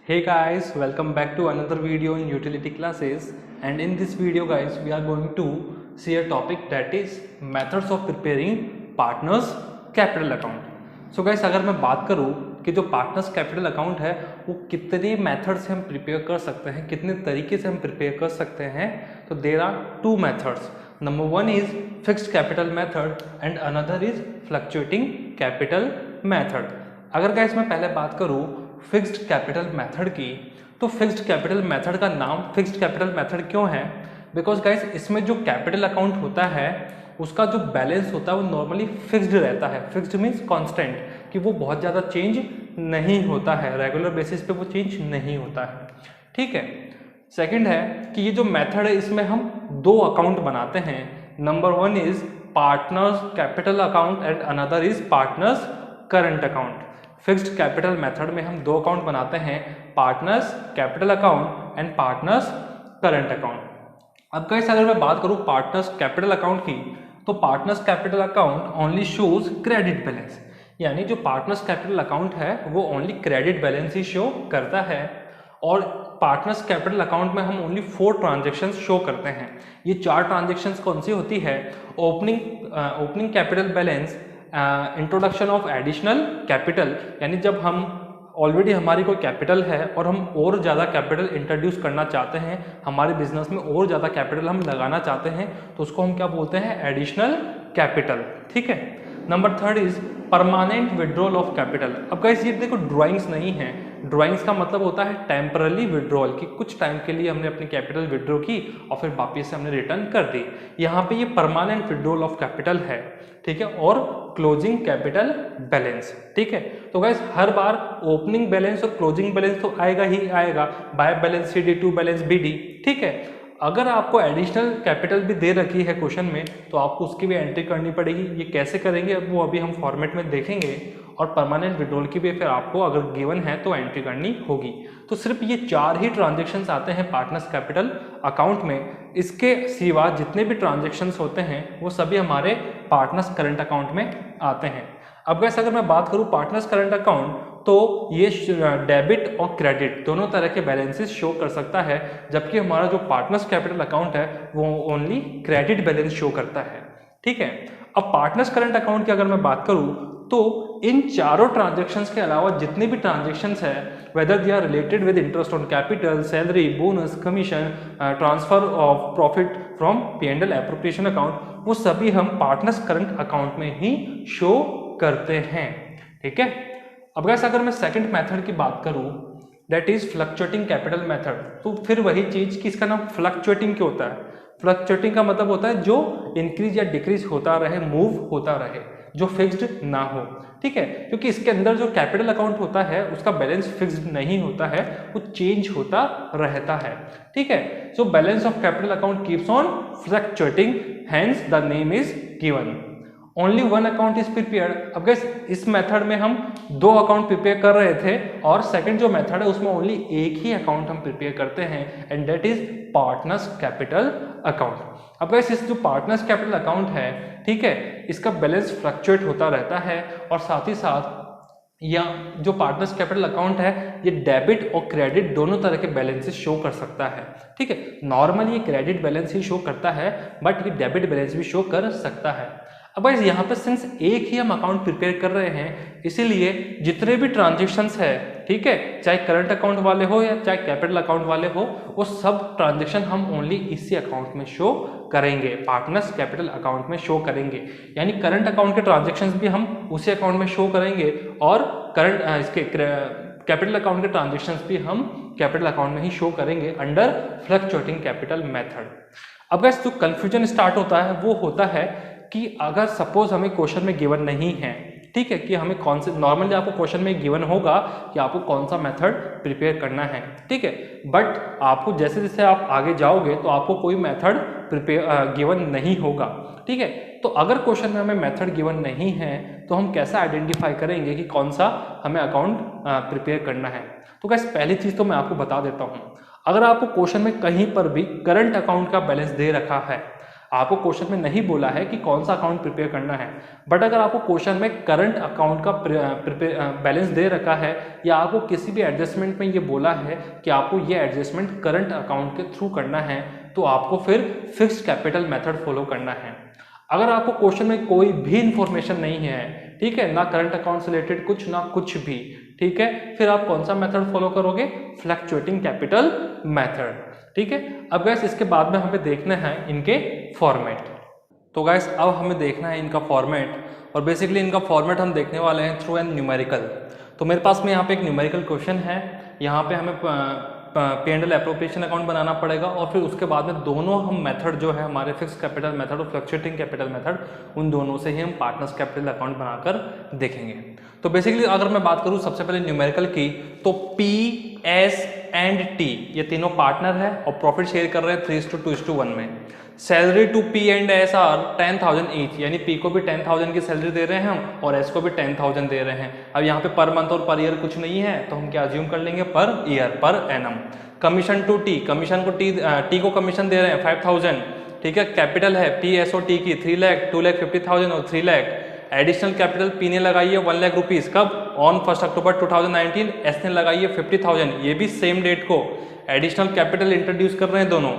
Hey guys, welcome back to another video in utility classes, and in this video guys we are going to see a topic that is methods of preparing partners capital account. So guys, अगर मैं बात करूँ कि जो partners capital account है वो कितने method से हम प्रिपेयर कर सकते हैं, कितने तरीके से हम प्रिपेयर कर सकते हैं, तो there are two methods. Number one is fixed capital method and another is fluctuating capital method. अगर गाइस मैं पहले बात करूँ फिक्स्ड कैपिटल मेथड की, तो फिक्स्ड कैपिटल मेथड का नाम फिक्स्ड कैपिटल मेथड क्यों है? बिकॉज गाइस इसमें जो कैपिटल अकाउंट होता है उसका जो बैलेंस होता है वो नॉर्मली फिक्स्ड रहता है. फिक्स्ड मीन्स कांस्टेंट, कि वो बहुत ज़्यादा चेंज नहीं होता है, रेगुलर बेसिस पे वो चेंज नहीं होता है. ठीक है. सेकंड है कि ये जो मेथड है इसमें हम दो अकाउंट बनाते हैं. Number one is partners capital account and another is partners current account. Fixed capital method में हम दो अकाउंट बनाते हैं, partners capital account and partners current account. अब गाइस अगर मैं बात करूं पार्टनर्स कैपिटल अकाउंट की, तो partners capital account only shows credit balance, यानी जो पार्टनर्स कैपिटल अकाउंट है वो ओनली क्रेडिट बैलेंस ही शो करता है. और पार्टनर्स कैपिटल अकाउंट में हम ओनली 4 ट्रांजेक्शन शो करते हैं. ये 4 ट्रांजेक्शन कौन सी होती है? Opening capital balance, introduction of additional capital, यानी जब हम ऑलरेडी हमारी कोई कैपिटल है और हम और ज़्यादा कैपिटल इंट्रोड्यूस करना चाहते हैं, हमारे बिजनेस में और ज़्यादा कैपिटल हम लगाना चाहते हैं, तो उसको हम क्या बोलते हैं? Additional capital. ठीक है. Number third is permanent withdrawal of capital. अब गाइस ये देखो ड्राइंग्स नहीं है. ड्राइंग्स का मतलब होता है टेम्पररी विड्रॉल, कि कुछ टाइम के लिए हमने अपनी कैपिटल विड्रॉ की और फिर वापस से हमने रिटर्न कर दी. यहाँ पे ये परमानेंट विड्रॉल ऑफ कैपिटल है. ठीक है. और क्लोजिंग कैपिटल बैलेंस. ठीक है. तो गाइस हर बार ओपनिंग बैलेंस और क्लोजिंग बैलेंस तो आएगा ही आएगा, by balance c d, to balance b d. ठीक है. अगर आपको एडिशनल कैपिटल भी दे रखी है क्वेश्चन में, तो आपको उसकी भी एंट्री करनी पड़ेगी. ये कैसे करेंगे अब वो अभी हम फॉर्मेट में देखेंगे. और परमानेंट विड्रॉल की भी फिर आपको अगर गिवन है तो एंट्री करनी होगी. तो सिर्फ ये 4 ही ट्रांजेक्शन्स आते हैं पार्टनर्स कैपिटल अकाउंट में. इसके सिवा जितने भी ट्रांजेक्शन्स होते हैं वो सभी हमारे पार्टनर्स करंट अकाउंट में आते हैं. अब वैसे अगर मैं बात करूँ पार्टनर्स करंट अकाउंट, तो ये डेबिट और क्रेडिट दोनों तरह के बैलेंसेस शो कर सकता है, जबकि हमारा जो पार्टनर्स कैपिटल अकाउंट है वो ओनली क्रेडिट बैलेंस शो करता है. ठीक है. अब पार्टनर्स करंट अकाउंट की अगर मैं बात करूं, तो इन चारों ट्रांजेक्शंस के अलावा जितने भी ट्रांजेक्शंस है, whether they are related with interest on capital, salary, bonus, commission, transfer of profit from P&L appropriation account, वो सभी हम पार्टनर्स करंट अकाउंट में ही शो करते हैं. ठीक है. अब गाइस अगर मैं सेकंड मेथड की बात करूं, that is fluctuating capital method, तो फिर वही चीज कि इसका नाम फ्लक्चुएटिंग क्यों होता है? फ्लक्चुएटिंग का मतलब होता है जो इंक्रीज या डिक्रीज होता रहे, मूव होता रहे, जो फिक्स्ड ना हो. ठीक है. क्योंकि इसके अंदर जो कैपिटल अकाउंट होता है उसका बैलेंस फिक्स्ड नहीं होता है, वो चेंज होता रहता है. ठीक है. So balance of capital account keeps on fluctuating, hence the name is given. Only one account is prepared. अब गाइस इस मेथड में हम 2 अकाउंट प्रिपेयर कर रहे थे, और सेकंड जो मेथड है उसमें ओनली एक ही अकाउंट हम प्रिपेयर करते हैं, and that is partners capital account. अब गाइस इस जो पार्टनर्स कैपिटल अकाउंट है, ठीक है, इसका बैलेंस फ्लक्चुएट होता रहता है, और साथ ही साथ या जो पार्टनर्स कैपिटल अकाउंट है ये डेबिट और क्रेडिट दोनों तरह के बैलेंसेस शो कर सकता है. ठीक है. नॉर्मली ये क्रेडिट बैलेंस ही शो करता है, बट ये डेबिट बैलेंस भी शो कर सकता है. अब गाइस यहाँ पे सिंस एक ही हम अकाउंट प्रिपेयर कर रहे हैं, इसीलिए जितने भी ट्रांजेक्शन्स है, ठीक है, चाहे करंट अकाउंट वाले हो या चाहे कैपिटल अकाउंट वाले हो, वो सब ट्रांजेक्शन हम ओनली इसी अकाउंट में शो करेंगे, पार्टनर्स कैपिटल अकाउंट में शो करेंगे. यानी करंट अकाउंट के ट्रांजेक्शन्स भी हम उसी अकाउंट में शो करेंगे, और करंट इसके कैपिटल अकाउंट के ट्रांजेक्शन्स भी हम कैपिटल अकाउंट में ही शो करेंगे अंडर फ्लक्चुएटिंग कैपिटल मेथड. अब गाइस जो कंफ्यूजन स्टार्ट होता है वो होता है कि अगर सपोज हमें क्वेश्चन में गिवन नहीं है, ठीक है, कि हमें कौन से, नॉर्मली आपको क्वेश्चन में गिवन होगा कि आपको कौन सा मेथड प्रिपेयर करना है, ठीक है, बट आपको जैसे जैसे आप आगे जाओगे तो आपको कोई मेथड प्रिपेयर गिवन नहीं होगा. ठीक है. तो अगर क्वेश्चन में हमें मेथड गिवन नहीं है तो हम कैसे आइडेंटिफाई करेंगे कि कौन सा हमें अकाउंट प्रिपेयर करना है? तो गाइस पहली चीज़ तो मैं आपको बता देता हूँ. अगर आपको क्वेश्चन में कहीं पर भी करंट अकाउंट का बैलेंस दे रखा है, आपको क्वेश्चन में नहीं बोला है कि कौन सा अकाउंट प्रिपेयर करना है, बट अगर आपको क्वेश्चन में करंट अकाउंट का बैलेंस दे रखा है या आपको किसी भी एडजस्टमेंट में ये बोला है कि आपको ये एडजस्टमेंट करंट अकाउंट के थ्रू करना है, तो आपको फिर फिक्स्ड कैपिटल मेथड फॉलो करना है। अगर आपको क्वेश्चन में कोई भी इंफॉर्मेशन नहीं है, ठीक है, ना करंट अकाउंट से रिलेटेड कुछ ना कुछ भी, ठीक है, फिर आप कौन सा मेथड फॉलो करोगे? फ्लक्चुएटिंग कैपिटल मेथड, ठीक है। अब गैस इसके बाद में हमें देखना है इनके फॉर्मेट। तो गैस अब हमें देखना है इनका फॉर्मेट, और बेसिकली इनका फॉर्मेट हम देखने वाले हैं थ्रू एन न्यूमेरिकल। तो मेरे पास में यहाँ पे एक न्यूमेरिकल क्वेश्चन है, यहाँ पे हमें P&L एप्रोप्रिएशन अकाउंट बनाना पड़ेगा, और फिर उसके बाद में दोनों हम मेथड जो है हमारे फिक्स कैपिटल मेथड और फ्लक्चुएटिंग कैपिटल मेथड, उन दोनों से ही हम पार्टनर्स कैपिटल अकाउंट बनाकर देखेंगे। तो बेसिकली अगर मैं बात करूँ सबसे पहले न्यूमेरिकल की, तो P, S एंड T ये तीनों पार्टनर है और प्रॉफिट शेयर कर रहे हैं 3:2:1 में। Salary to P and S are 10,000 each, यानी P को भी 10,000 की सैलरी दे रहे हैं हम और S को भी 10,000 दे रहे हैं। अब यहाँ पे पर मंथ और पर ईयर कुछ नहीं है, तो हम क्या अज्यूम कर लेंगे? Per year, per annum. Commission to T, commission को T को कमीशन दे रहे हैं 5,000, ठीक है। कैपिटल है P S O T की 3 लाख, 2,50,000 और 3 लाख। एडिशनल कैपिटल P ने लगाई है 1 लाख रुपीज, कब? On 1 October 2019। S ने लगाई है 50,000, ये भी सेम डेट को। एडिशनल कैपिटल इंट्रोड्यूस कर रहे हैं दोनों।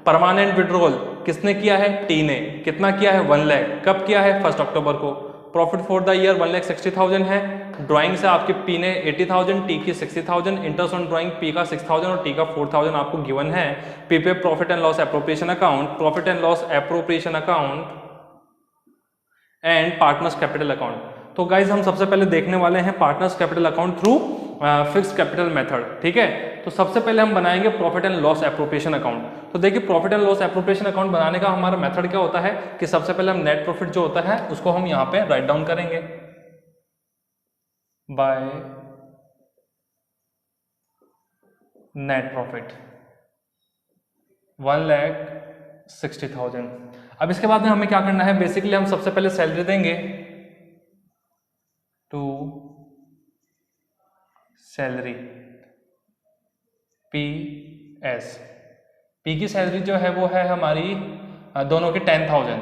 परमानेंट विड्रॉल किसने किया है? T ने। कितना किया है? 1 लाख। कब किया है? 1 अक्टूबर को। प्रॉफिट फॉर द ईयर 1,60,000 है। ड्राइंग से आपके P ने 80,000, T की 60,000, इंटरेस्ट ऑन ड्राइंग P का 6,000 और T का 4,000 आपको गिवन है। P पे profit and loss appropriation account, profit and loss appropriation account and partners capital account. तो गाइज हम सबसे पहले देखने वाले हैं partners capital account through fixed capital method, ठीक है। तो सबसे पहले हम बनाएंगे profit and loss appropriation account. तो देखिए profit and loss appropriation account बनाने का हमारा मेथड क्या होता है कि सबसे पहले हम नेट प्रॉफिट जो होता है उसको हम यहाँ पे राइट डाउन करेंगे बाय नेट प्रॉफिट 1,60,000। अब इसके बाद में हमें क्या करना है? बेसिकली हम सबसे पहले सैलरी देंगे टू सैलरी PS। P की सैलरी जो है वो है हमारी दोनों की 10,000,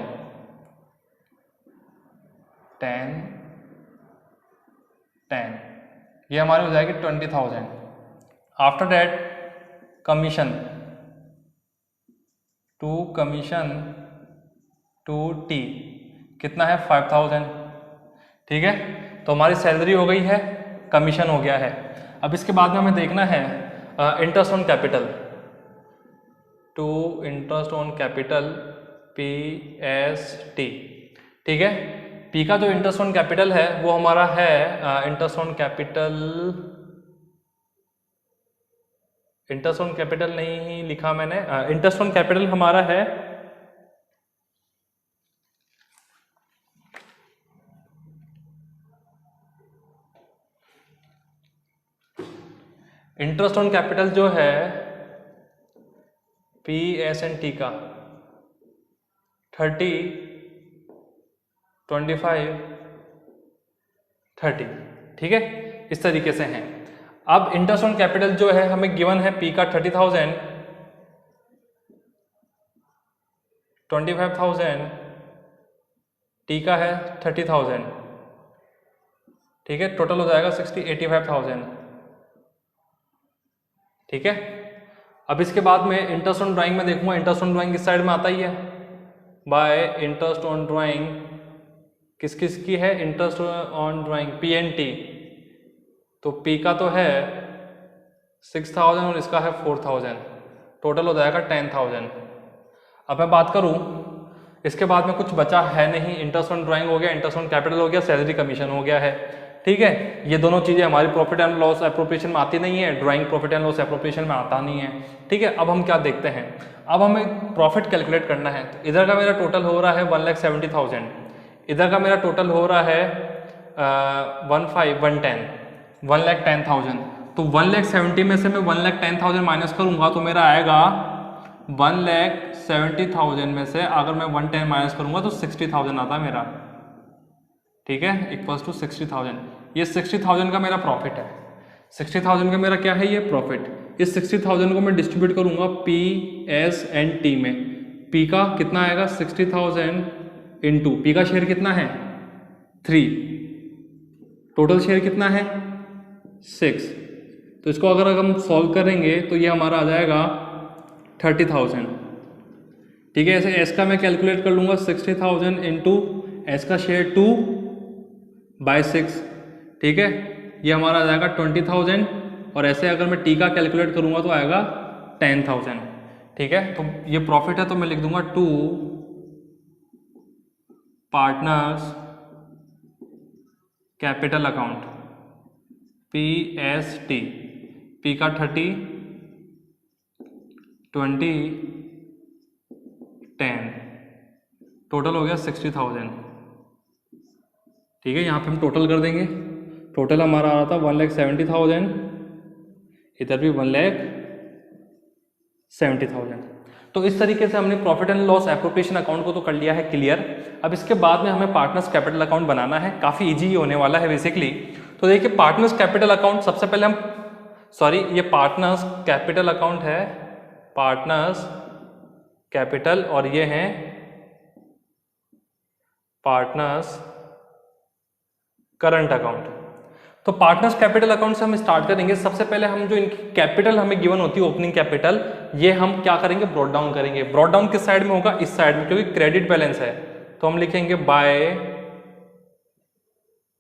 10 ये हमारी हो जाएगी 20,000। After that commission to T कितना है? 5,000, ठीक है। तो हमारी सैलरी हो गई है, कमीशन हो गया है। अब इसके बाद में हमें देखना है interest on capital to interest on capital PST, ठीक है। P का जो इंटरेस्ट ऑन कैपिटल है वो हमारा है इंटरेस्ट ऑन कैपिटल नहीं लिखा मैंने, इंटरेस्ट ऑन कैपिटल हमारा है इंटरेस्ट ऑन कैपिटल जो है PST का 30, 25, 30, ठीक है, इस तरीके से हैं। अब इंटरेस्ट ऑन कैपिटल जो है हमें गिवन है P का 30,000, 25,000, T का है 30,000, ठीक है। टोटल हो जाएगा 85,000, ठीक है। अब इसके बाद में इंटरेस्ट ऑन ड्राइंग में देखूंगा, इंटरेस्ट ऑन ड्राइंग किस साइड में आता ही है? बाय इंटरेस्ट ऑन ड्राइंग किस किस की है? इंटरेस्ट ऑन ड्राइंग PNT, तो P का तो है 6,000 और इसका है 4,000, टोटल हो जाएगा 10,000। अब मैं बात करूं इसके बाद में कुछ बचा है नहीं, इंटरेस्ट ऑन ड्राइंग हो गया, इंटरेस्ट ऑन कैपिटल हो गया, सैलरी कमीशन हो गया है, ठीक है। ये दोनों चीजें हमारी प्रॉफिट एंड लॉस एप्रोप्रिएशन में आती नहीं है, drawing profit and loss appropriation में आता नहीं है, ठीक है। अब हम क्या देखते हैं? अब हमें प्रॉफिट कैलकुलेट करना है। तो इधर का मेरा टोटल हो रहा है 1,70,000, इधर का मेरा टोटल हो रहा है 1,10,000। तो 1,70,000 में से मैं 1,10,000 माइनस करूंगा तो मेरा आएगा 1,70,000 में से अगर मैं 110 माइनस करूंगा तो 60,000 आता है मेरा, ठीक है, इक्वल्स टू 60,000। ये 60,000 का मेरा प्रॉफिट है, 60,000 का मेरा क्या है? ये प्रॉफिट। इस 60,000 को मैं डिस्ट्रीब्यूट करूंगा P, S एंड T में, पी का कितना आएगा 60,000 इंटू पी का शेयर कितना है 3, टोटल शेयर कितना है 6। तो इसको अगर हम सॉल्व करेंगे तो ये हमारा आ जाएगा 30,000। ठीक है, ऐसे एस का मैं कैलकुलेट कर लूँगा 60,000 इंटू एस का शेयर 2/6। ठीक है, ये हमारा आ जाएगा 20,000। और ऐसे अगर मैं टी का कैलकुलेट करूँगा तो आएगा 10,000। ठीक है, तो ये प्रॉफिट है तो मैं लिख दूंगा 2 partners capital account PST। P का 30, 20, 10, टोटल हो गया 60,000। ठीक है, यहाँ पे हम टोटल कर देंगे। टोटल हमारा आ रहा था 1,70,000, इधर भी 1,70,000। तो इस तरीके से हमने profit and loss appropriation account को तो कर लिया है क्लियर। अब इसके बाद में हमें पार्टनर्स कैपिटल अकाउंट बनाना है, काफ़ी इजी होने वाला है बेसिकली। तो देखिए पार्टनर्स कैपिटल अकाउंट सबसे पहले हम ये पार्टनर्स कैपिटल अकाउंट है, पार्टनर्स कैपिटल, और ये है पार्टनर्स करंट अकाउंट। तो पार्टनर्स कैपिटल अकाउंट से हम स्टार्ट करेंगे। सबसे पहले हम जो इनकी कैपिटल हमें गिवन होती है ओपनिंग कैपिटल, ये हम क्या करेंगे ब्रॉट डाउन करेंगे। ब्रॉट डाउन किस साइड में होगा, इस साइड में, क्योंकि क्रेडिट बैलेंस है। तो हम लिखेंगे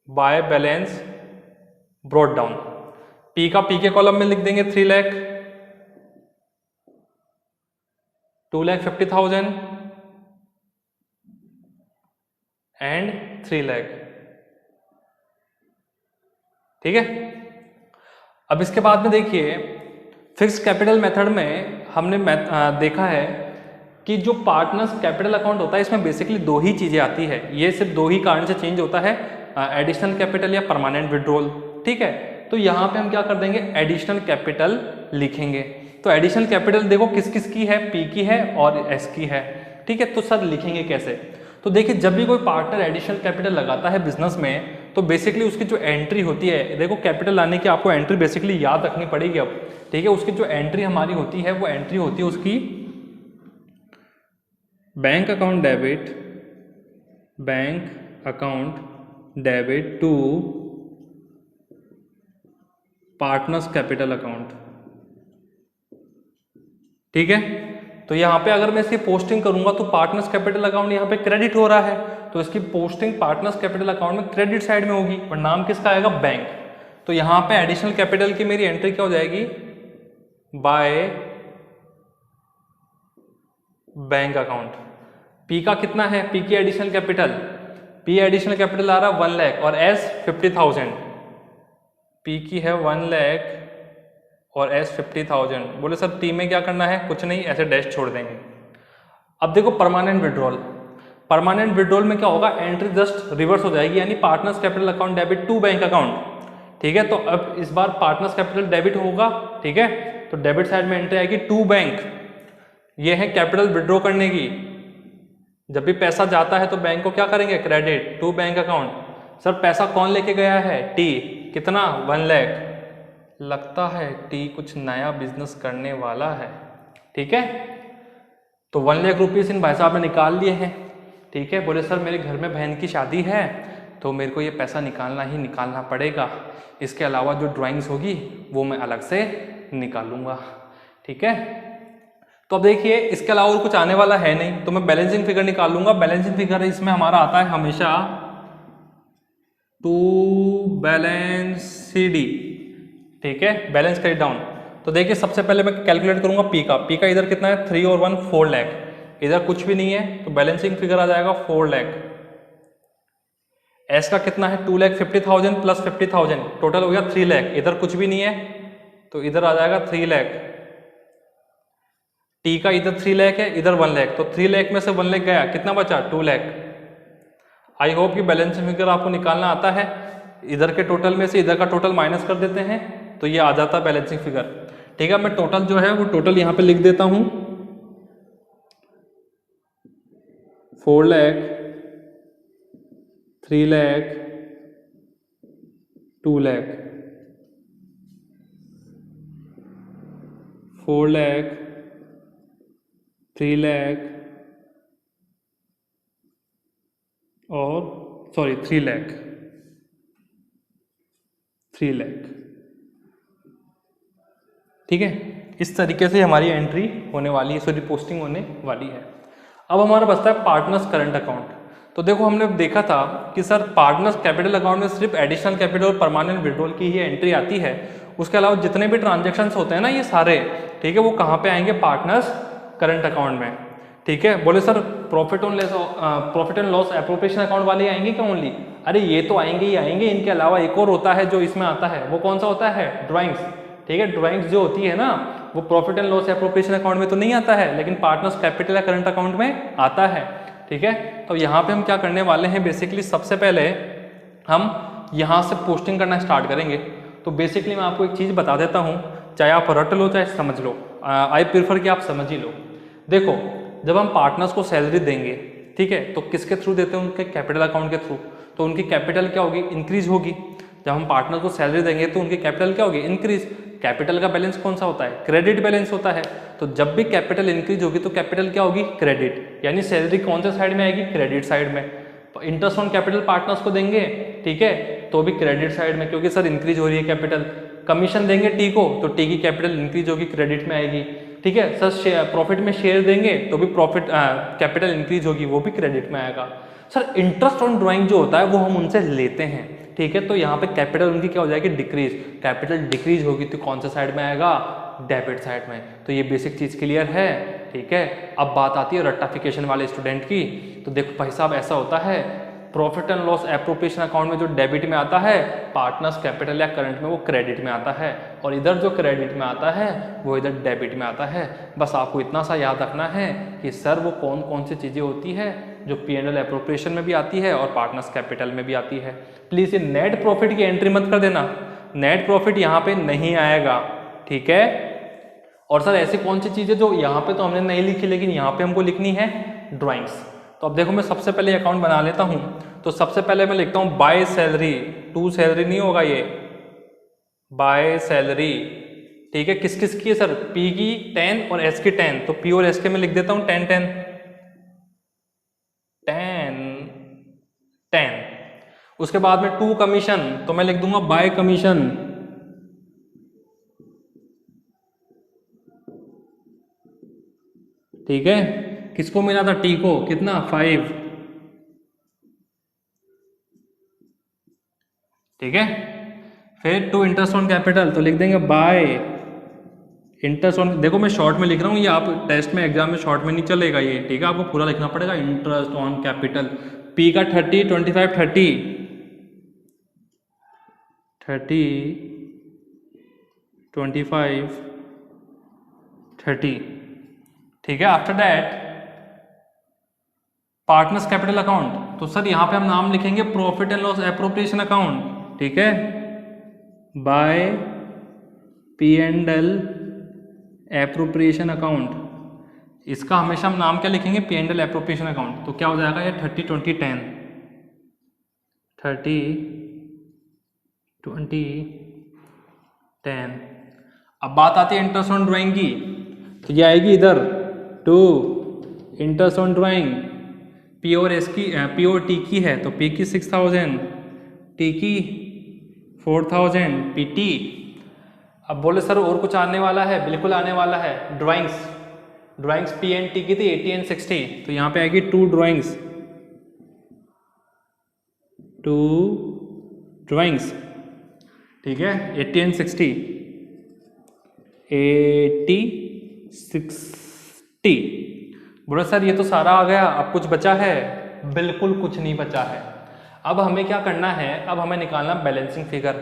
by balance brought down. P का पी के कॉलम में लिख देंगे 3 लाख, 2,50,000 एंड 3 लाख। ठीक है, अब इसके बाद में देखिए फिक्स कैपिटल मेथड में हमने देखा है कि जो पार्टनर्स कैपिटल अकाउंट होता है इसमें बेसिकली 2 ही चीजें आती है। ये सिर्फ 2 ही कारण से चेंज होता है, एडिशनल कैपिटल या परमानेंट विड्रॉल। ठीक है, तो यहाँ पे हम क्या कर देंगे एडिशनल कैपिटल लिखेंगे। तो एडिशनल कैपिटल देखो किस किस की है, पी की है और एस की है। ठीक है, तो सर लिखेंगे कैसे। तो देखिए जब भी कोई पार्टनर एडिशनल कैपिटल लगाता है बिजनेस में तो बेसिकली उसकी जो एंट्री होती है, देखो कैपिटल लाने की आपको एंट्री बेसिकली याद रखनी पड़ेगी अब। ठीक है, उसकी जो एंट्री हमारी होती है वो एंट्री होती है उसकी bank account debit to partners capital account. ठीक है, तो यहाँ पे अगर मैं इसकी पोस्टिंग करूंगा तो पार्टनर्स कैपिटल अकाउंट यहाँ पे क्रेडिट हो रहा है, तो इसकी पोस्टिंग पार्टनर्स कैपिटल अकाउंट में क्रेडिट साइड में होगी और नाम किसका आएगा बैंक। तो यहाँ पे एडिशनल कैपिटल की मेरी एंट्री क्या हो जाएगी बाय बैंक अकाउंट। पी का कितना है, पी की additional capital, P additional capital आ रहा है 1 लाख और एस 50,000। पी की है 1 लाख और एस 50,000। बोले सर टी में क्या करना है, कुछ नहीं, ऐसे डैश छोड़ देंगे। अब देखो परमानेंट विड्रॉल, परमानेंट विड्रॉल में क्या होगा एंट्री जस्ट रिवर्स हो जाएगी, यानी partners capital account debit to bank account. ठीक है, तो अब इस बार पार्टनर्स कैपिटल डेबिट होगा। ठीक है, तो डेबिट साइड में एंट्री आएगी टू बैंक, ये है कैपिटल विड्रॉ करने की। जब भी पैसा जाता है तो बैंक को क्या करेंगे credit to bank account. Sir पैसा कौन लेके गया है, टी, कितना 1 लाख। लगता है टी कुछ नया बिजनेस करने वाला है। ठीक है, तो 1 लाख रुपीस इन भाई साहब ने निकाल लिए हैं। ठीक है, बोले सर मेरे घर में बहन की शादी है तो मेरे को ये पैसा निकालना ही निकालना पड़ेगा, इसके अलावा जो ड्राइंग्स होगी वो मैं अलग से निकालूंगा। ठीक है, तो अब देखिए इसके अलावा और कुछ आने वाला है नहीं, तो मैं बैलेंसिंग फिगर निकाल लूंगा। बैलेंसिंग फिगर इसमें हमारा आता है हमेशा टू बैलेंस सी डी। ठीक है, बैलेंस करें डाउन। तो देखिए सबसे पहले मैं कैलकुलेट करूंगा पी का, पी का इधर कितना है 3 और 1 4 लाख, इधर कुछ भी नहीं है तो बैलेंसिंग फिगर आ जाएगा 4 लाख। एस का कितना है 2,50,000 प्लस 50,000, टोटल हो गया 3 लाख, इधर कुछ भी नहीं है तो इधर आ जाएगा 3 लाख। टी का इधर 3 लाख है, इधर 1 लाख, तो 3 लाख में से 1 लाख गया, कितना बचा 2 लाख। आई होप कि बैलेंसिंग फिगर आपको निकालना आता है। इधर के टोटल में से इधर का टोटल माइनस कर देते हैं तो ये आ जाता है बैलेंसिंग फिगर। ठीक है, मैं टोटल जो है वो टोटल यहाँ पे लिख देता हूँ 4 लाख, 3 लाख, 2 लाख, 4 लाख, 3 लाख, और सॉरी 3 लाख, 3 लाख। ठीक है, इस तरीके से हमारी एंट्री होने वाली है, सॉरी पोस्टिंग होने वाली है। अब हमारा बचता है पार्टनर्स करंट अकाउंट। तो देखो हमने देखा था कि सर पार्टनर्स कैपिटल अकाउंट में सिर्फ एडिशनल कैपिटल और परमानेंट विड्रॉल की ही एंट्री आती है, उसके अलावा जितने भी ट्रांजेक्शन्स होते हैं ना ये सारे, ठीक है, वो कहाँ पे आएंगे, पार्टनर्स करंट अकाउंट में। ठीक है, बोले sir profit and loss appropriation account वाले आएंगे क्या ओनली? अरे ये तो आएंगे ही आएंगे, इनके अलावा एक और होता है जो इसमें आता है, वो कौन सा होता है, ड्राइंग्स। ठीक है, ड्राइंग्स जो होती है ना वो profit and loss appropriation account में तो नहीं आता है, लेकिन पार्टनर्स कैपिटल या करंट अकाउंट में आता है। ठीक है, तो यहाँ पे हम क्या करने वाले हैं, बेसिकली सबसे पहले हम यहाँ से पोस्टिंग करना स्टार्ट करेंगे। तो बेसिकली मैं आपको एक चीज़ बता देता हूँ, चाहे आप रट लो चाहे समझ लो, आई प्रीफर कि आप समझ ही लो। देखो जब हम पार्टनर्स को सैलरी देंगे, ठीक है, तो किसके थ्रू देते हैं, उनके कैपिटल अकाउंट के थ्रू। तो उनकी कैपिटल क्या होगी, इंक्रीज होगी। जब हम पार्टनर को सैलरी देंगे तो उनकी कैपिटल क्या होगी, इंक्रीज। कैपिटल का बैलेंस कौन सा होता है, क्रेडिट बैलेंस होता है। तो जब भी कैपिटल इंक्रीज होगी तो कैपिटल क्या होगी, क्रेडिट, यानी सैलरी कौन से साइड में आएगी, क्रेडिट साइड में। इंटरेस्ट ऑन कैपिटल पार्टनर्स को देंगे, ठीक है, तो भी क्रेडिट साइड में, क्योंकि सर इंक्रीज हो रही है कैपिटल। कमीशन देंगे टी को, तो टी की कैपिटल इंक्रीज होगी, क्रेडिट में आएगी। ठीक है सर, प्रॉफिट में शेयर देंगे तो भी प्रॉफिट कैपिटल इंक्रीज होगी, वो भी क्रेडिट में आएगा। सर इंटरेस्ट ऑन ड्राइंग जो होता है वो हम उनसे लेते हैं, ठीक है, तो यहाँ पे कैपिटल उनकी क्या हो जाएगी, डिक्रीज। कैपिटल डिक्रीज होगी तो कौन सा साइड में आएगा, डेबिट साइड में। तो ये बेसिक चीज क्लियर है। ठीक है, अब बात आती है रट्टाफिकेशन वाले स्टूडेंट की। तो देखो भाई साहब ऐसा होता है, profit and loss appropriation account में जो डेबिट में आता है, पार्टनर्स कैपिटल या करंट में वो क्रेडिट में आता है, और इधर जो क्रेडिट में आता है वो इधर डेबिट में आता है। बस आपको इतना सा याद रखना है कि सर वो कौन कौन सी चीज़ें होती है जो P&L एप्रोप्रिएशन में भी आती है और पार्टनर्स कैपिटल में भी आती है। प्लीज़ ये नेट प्रॉफिट की एंट्री मत कर देना, नेट प्रॉफिट यहाँ पे नहीं आएगा। ठीक है, और सर ऐसी कौन सी चीज़ें जो यहाँ पे तो हमने नहीं लिखी लेकिन यहाँ पे हमको लिखनी है, ड्राइंग्स। तो अब देखो मैं सबसे पहले अकाउंट बना लेता हूँ। तो सबसे पहले मैं लिखता हूँ बाय सैलरी, टू सैलरी नहीं होगा ये, बाय सैलरी। ठीक है, किस किस की है सर, पी की 10 और एस की 10, तो पी और एस के मैं लिख देता हूँ 10 10 10 10। उसके बाद में टू कमीशन, तो मैं लिख दूंगा बाय कमीशन। ठीक है, किसको मिला था, टी को, कितना 5। ठीक है, फिर टू इंटरेस्ट ऑन कैपिटल, तो लिख देंगे बाय इंटरेस्ट ऑन। देखो मैं शॉर्ट में लिख रहा हूँ, ये आप टेस्ट में एग्जाम में शॉर्ट में नहीं चलेगा ये, ठीक है, आपको पूरा लिखना पड़ेगा, इंटरेस्ट ऑन कैपिटल। पी का 30 25 30 25 30। ठीक है, after that partners capital account, तो सर यहाँ पे हम नाम लिखेंगे profit and loss appropriation account. ठीक है, बाय P&L एप्रोप्रिएशन अकाउंट, इसका हमेशा हम नाम क्या लिखेंगे, P&L एप्रोप्रिएशन अकाउंट। तो क्या हो जाएगा ये 30 20 10 30 20 10। अब बात आती है इंटरेस्ट ऑन ड्राइंग की, तो ये आएगी इधर to interest on drawing. P और एस की, पी और टी की है, तो पी की 6000, टी की 4000, पी टी। अब बोले सर और कुछ आने वाला है, बिल्कुल आने वाला है, drawings. Drawings P and T की थी 80 एंड 60, तो यहाँ पे आएगी टू ड्राइंग्स, टू ड्राइंग्स। ठीक है, 80 एंड 60, 80 60। बोले सर ये तो सारा आ गया, अब कुछ बचा है, बिल्कुल कुछ नहीं बचा है। अब हमें क्या करना है, अब हमें निकालना balancing figure.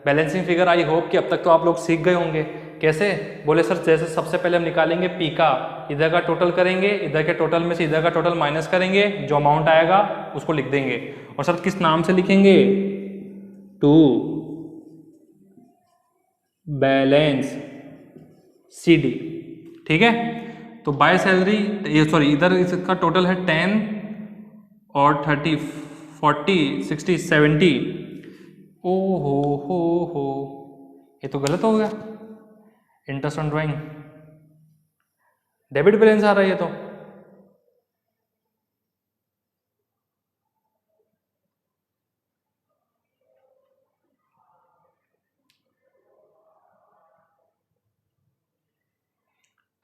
Balancing figure I hope कि अब तक तो आप लोग सीख गए होंगे। कैसे, बोले सर जैसे सबसे पहले हम निकालेंगे पी का, इधर का टोटल करेंगे, इधर के टोटल में से इधर का टोटल माइनस करेंगे, जो अमाउंट आएगा उसको लिख देंगे। और सर किस नाम से लिखेंगे, टू बैलेंस सी डी। ठीक है, तो बाय सैलरी, ये सॉरी इधर इसका टोटल है 10 और 30 40 60 70। ओ हो, ये तो गलत हो गया, interest on drawing debit balance आ रहा है ये तो।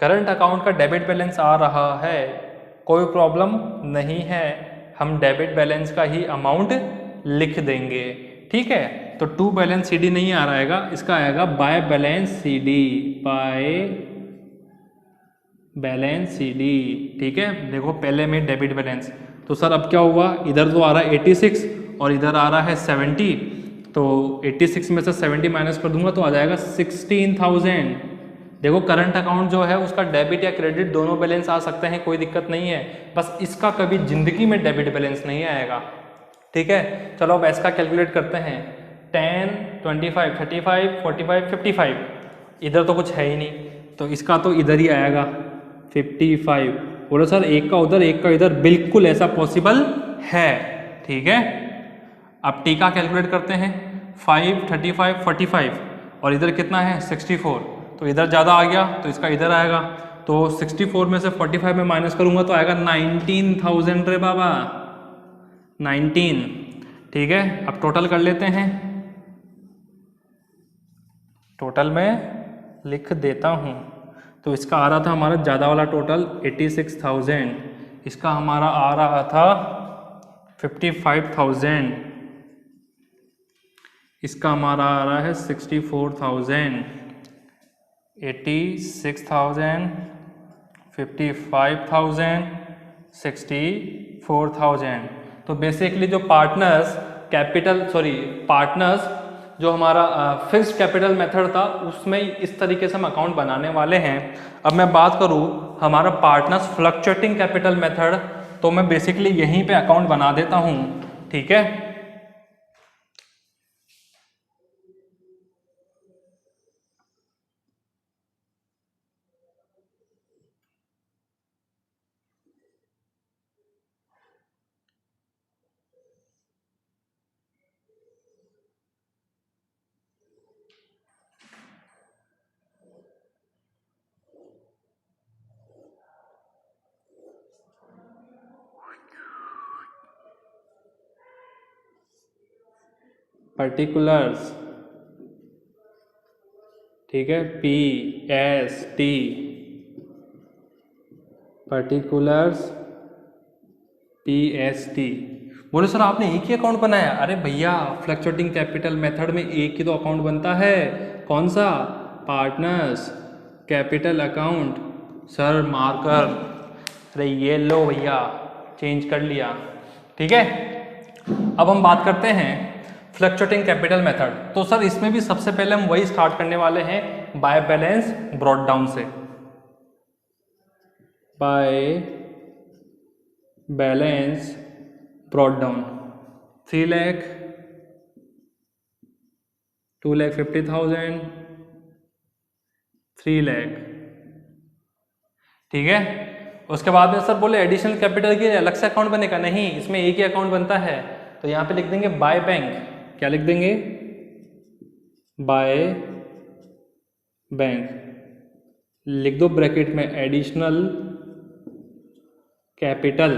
करंट अकाउंट का डेबिट बैलेंस आ रहा है, कोई प्रॉब्लम नहीं है, हम डेबिट बैलेंस का ही अमाउंट लिख देंगे। ठीक है, तो टू बैलेंस सी डी नहीं आ रहेगा, इसका आएगा by balance c d, by balance c d. ठीक है, देखो पहले में डेबिट बैलेंस, तो सर अब क्या हुआ, इधर तो आ रहा है 86 और इधर आ रहा है 70, तो 86 में से 70 माइनस कर दूंगा तो आ जाएगा 16,000। देखो करंट अकाउंट जो है उसका डेबिट या क्रेडिट दोनों बैलेंस आ सकते हैं, कोई दिक्कत नहीं है, बस इसका कभी जिंदगी में डेबिट बैलेंस नहीं आएगा। ठीक है, चलो अब इसका कैलकुलेट करते हैं। 10, 25, 35, 45, 55, इधर तो कुछ है ही नहीं, तो इसका तो इधर ही आएगा 55। बोलो सर एक का उधर एक का इधर, बिल्कुल ऐसा पॉसिबल है। ठीक है, अब टी का कैलकुलेट करते हैं। 5, 35, 45 और इधर कितना है 64, तो इधर ज़्यादा आ गया तो इसका इधर आएगा, तो 64 में से 45 में माइनस करूंगा तो आएगा 19,000 रे बाबा, 19। ठीक है, अब टोटल कर लेते हैं, टोटल में लिख देता हूँ। तो इसका आ रहा था हमारा ज़्यादा वाला टोटल 86,000, इसका हमारा आ रहा था 55,000, इसका हमारा आ रहा है 64,000, 86,000, 55,000, 64,000। तो बेसिकली जो पार्टनर्स जो हमारा फिक्स्ड कैपिटल मेथड था उसमें इस तरीके से हम अकाउंट बनाने वाले हैं। अब मैं बात करूं हमारा पार्टनर्स फ्लक्चुएटिंग कैपिटल मेथड, तो मैं बेसिकली यहीं पे अकाउंट बना देता हूं। ठीक है, पर्टिकुलर्स, ठीक है, PST, पर्टिकुलर्स PST। बोले सर आपने एक ही अकाउंट बनाया, अरे भैया फ्लक्चुएटिंग कैपिटल मेथड में एक ही तो अकाउंट बनता है, कौन सा, partners capital account. Sir marker, अरे ये लो भैया, चेंज कर लिया। ठीक है, अब हम बात करते हैं फ्लक्चुएटिंग कैपिटल मेथड। तो सर इसमें भी सबसे पहले हम वही स्टार्ट करने वाले हैं, बाय बैलेंस ब्रॉट डाउन से। By balance brought down 3 lakh, 2,50,000, 3 lakh. ठीक है, उसके बाद में सर बोले एडिशनल कैपिटल के अलग से अकाउंट बनेगा, नहीं इसमें एक ही अकाउंट बनता है, तो यहां पे लिख देंगे बाय बैंक। क्या लिख देंगे, बाय बैंक, लिख दो ब्रैकेट में एडिशनल कैपिटल,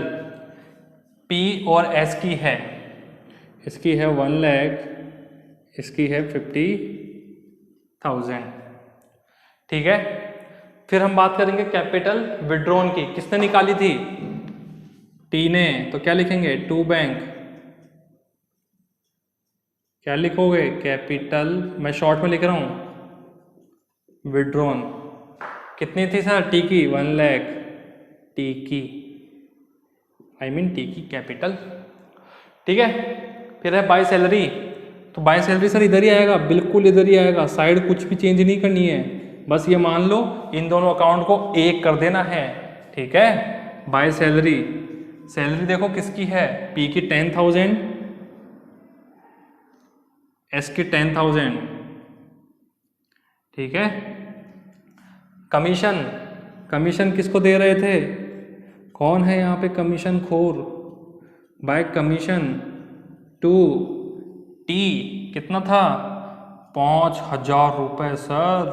P और S की है, इसकी है 1 लाख, इसकी है 50,000। ठीक है, फिर हम बात करेंगे कैपिटल विड्रॉन की, किसने निकाली थी, T ने, तो क्या लिखेंगे, टू बैंक। क्या लिखोगे, कैपिटल, मैं शॉर्ट में लिख रहा हूं, विड्रॉन कितनी थी सर, T की 1 लाख, T की T की कैपिटल। ठीक है, फिर है बाय सैलरी, तो बाय सैलरी सर इधर ही आएगा, बिल्कुल इधर ही आएगा, साइड कुछ भी चेंज नहीं करनी है, बस ये मान लो इन दोनों अकाउंट को एक कर देना है। ठीक है, बाय सैलरी, सैलरी देखो किसकी है, P की 10,000, S की 10,000। ठीक है, कमीशन, कमीशन किसको दे रहे थे, कौन है यहाँ पे कमीशन खोर, बाय कमीशन टू T, कितना था 5,000 रुपये sir,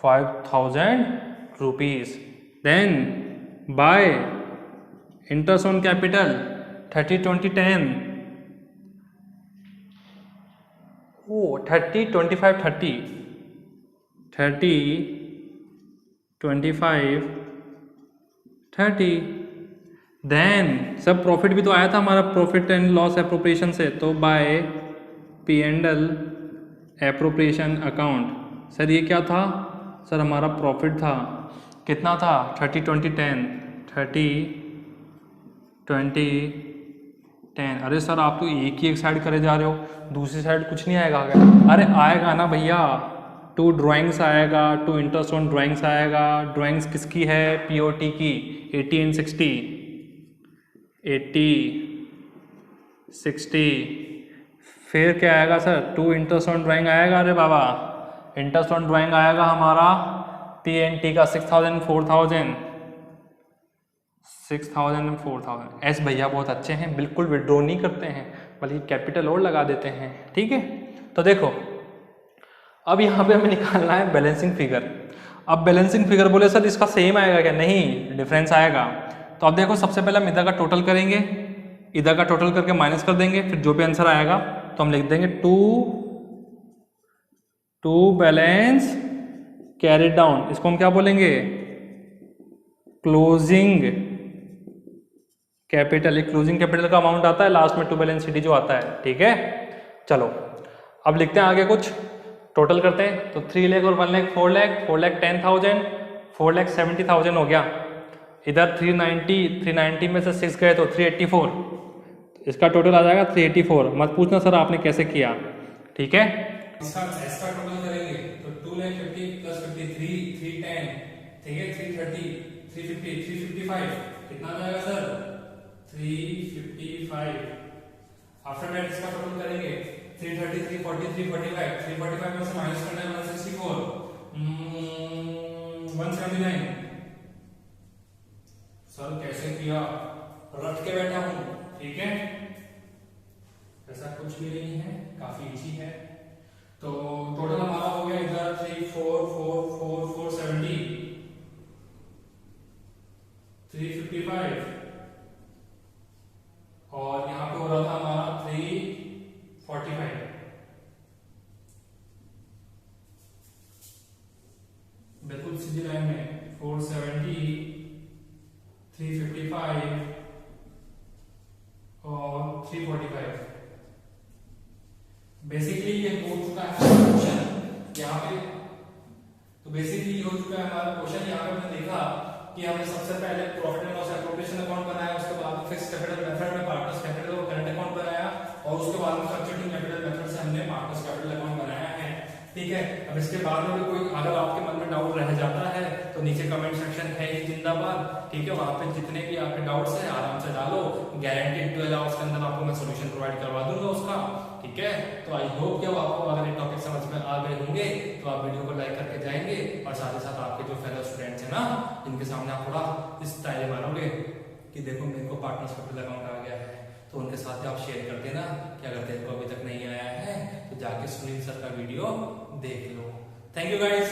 5,000 rupees. Then by interest on capital 30, 20, 10, 30, 25, 30, 30, 25, 30। Then सब प्रॉफिट भी तो आया था हमारा प्रॉफिट एंड लॉस एप्रोप्रिएशन से, तो bye P&L appropriation account. Sir ये क्या था? सर हमारा प्रॉफिट था, कितना था? 30, 20, 10, 30, 20, 10। अरे सर आप तो एक ही एक साइड करे जा रहे हो, दूसरी साइड कुछ नहीं आएगा क्या? अरे आएगा ना भैया, 2 ड्राइंग्स आएगा, 2 इंटरेस्ट ऑन ड्राइंग्स आएगा। ड्राइंग्स किसकी है? POT की, 80 and 60, 80, 60। फिर क्या आएगा सर? 2 इंटरेस्ट ऑन ड्राइंग आएगा। अरे बाबा इंटरेस्ट ऑन ड्राइंग आएगा हमारा P&T का 6000, 4000, 6000 and 4000। एस भैया बहुत अच्छे हैं, बिल्कुल विड्रॉ नहीं करते हैं बल्कि कैपिटल और लगा देते हैं। ठीक है, तो देखो अब यहाँ पे हमें निकालना है बैलेंसिंग फिगर। अब बैलेंसिंग फिगर बोले सर इसका सेम आएगा क्या? नहीं, डिफरेंस आएगा। तो अब देखो सबसे पहले हम इधर का टोटल करेंगे, इधर का टोटल करके माइनस कर देंगे, फिर जो भी आंसर आएगा तो हम लिख देंगे टू बैलेंस कैरिड डाउन। इसको हम क्या बोलेंगे? Closing capital. एक क्लोजिंग कैपिटल का अमाउंट आता है लास्ट में, टू बैलेंस सीडी जो आता है। ठीक है, चलो अब लिखते हैं आगे कुछ, टोटल करते हैं। तो 3 लाख और 1 लाख 4 लाख, 4 लाख 10,000, 4 लाख 70,000 हो गया। इधर 390 में से 6 गए तो 384, इसका टोटल आ जाएगा 384। मत पूछना सर आपने कैसे किया। ठीक है, इसका टोटल करेंगे तो 2,50,000 प्लस 53, 310, ठीक है, 330, 350, 355 कितना आ जाएगा सर? 355। आफ्टर दैट इसका टोटल करेंगे 330, 340, 345, 345 में से माइनस करना है 164, 179। सर कैसे किया? रट के बैठा हूं। ठीक है, ऐसा कुछ भी नहीं है, काफी इजी है। तो टोटल हमारा हो गया इधर 3, 4, 4, 4, 470, 355 और यहाँ पे हो रहा था हमारा 345। बिल्कुल सीधी लाइन में 470, 355 और 345। बेसिकली ये हो चुका है क्वेश्चन यहाँ पे। तो बेसिकली ये हो चुका है हमारा क्वेश्चन। यहाँ पे हमने देखा कि हमने सबसे पहले profit and loss appropriation account बनाया, उसके बाद फिक्स्ड कैपिटल मेथड में पार्टनर्स कैपिटल और करंट अकाउंट बनाया, और उसके बाद में फ्लक्चुएटिंग कैपिटल मेथड से हमने पार्टनर्स कैपिटल अकाउंट बनाया है। ठीक है, अब इसके बाद में भी कोई अगर आपके मन में डाउट रह जाता है तो नीचे कमेंट सेक्शन है ही जिंदाबाद। ठीक है, वहां पे जितने भी आपके डाउट्स हैं आराम से डालो, गारंटीड 12 आवर्स के अंदर आपको मैं सॉल्यूशन प्रोवाइड करवा दूंगा उसका। ठीक है, तो आई होप कि आपको अगर ये टॉपिक समझ में आ गए होंगे तो आप वीडियो को लाइक करके जाएंगे, और साथ ही साथ आपके जो फेलो स्टूडेंट्स हैं ना, इनके सामने आप थोड़ा इस स्टाइल मारोगे कि देखो मेरे को पार्टनर्स कैपिटल अकाउंट आ गया है, तो उनके साथ आप शेयर कर देना कि अगर तेरे को अभी तक नहीं आया है तो जाके सुनील सर का वीडियो देख लो। Thank you guys.